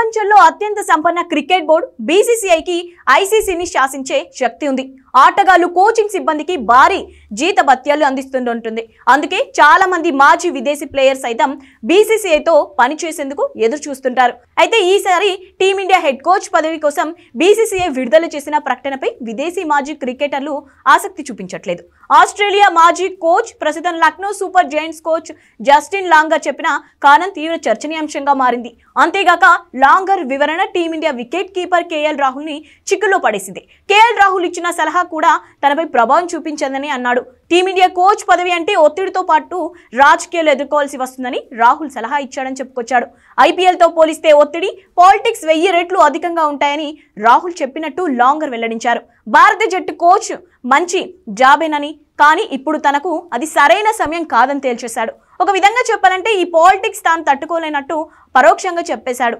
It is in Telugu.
ప్రపంచంలో అత్యంత సంపన్న క్రికెట్ బోర్డు బీసీసీఐకి ఐసీసీని శాసించే శక్తి ఉంది. ఆటగాళ్లు కోచింగ్ సిబ్బందికి భారీ జీతభత్యాలు అందిస్తుంటుంది. అందుకే చాలా మంది మాజీ విదేశీ ప్లేయర్స్ సైతం బీసీసీఐతో పనిచేసేందుకు ఎదురు చూస్తుంటారు. అయితే ఈసారి టీమిండియా హెడ్ కోచ్ పదవి కోసం బీసీసీఐ విడుదల చేసిన ప్రకటనపై విదేశీ మాజీ క్రికెటర్లు ఆసక్తి చూపించట్లేదు. ఆస్ట్రేలియా మాజీ కోచ్, ప్రస్తుతం Lucknow super Giants coach Justin longer చెప్పిన కారణం తీవ్ర చర్చనీయాంశంగా మారింది. అంతేగాక లాంగర్ వివరణ team India wicket keeper KL Rahul ని చిక్కులో పడేసింది. కేఎల్ రాహుల్ ఇచ్చిన సలహా కూడా తనపై ప్రభావం చూపించిందని అన్నాడు. టీమిండియా కోచ్ పదవి అంటే ఒత్తిడితో పాటు రాజకీయాలు ఎదుర్కోవాల్సి వస్తుందని రాహుల్ సలహా ఇచ్చాడని చెప్పుకొచ్చాడు. ఐపీఎల్ తో పోలిస్తే ఒత్తిడి, పాలిటిక్స్ 1000 రెట్లు అధికంగా ఉంటాయని రాహుల్ చెప్పినట్టు లాంగర్ వెల్లడించారు. భారత జట్టు కోచ్ మంచి జాబేనని, కానీ ఇప్పుడు తనకు అది సరైన సమయం కాదని తేల్చేశాడు. ఒక విధంగా చెప్పాలంటే ఈ పాలిటిక్స్ తాను తట్టుకోలేనట్టు పరోక్షంగా చెప్పేశాడు.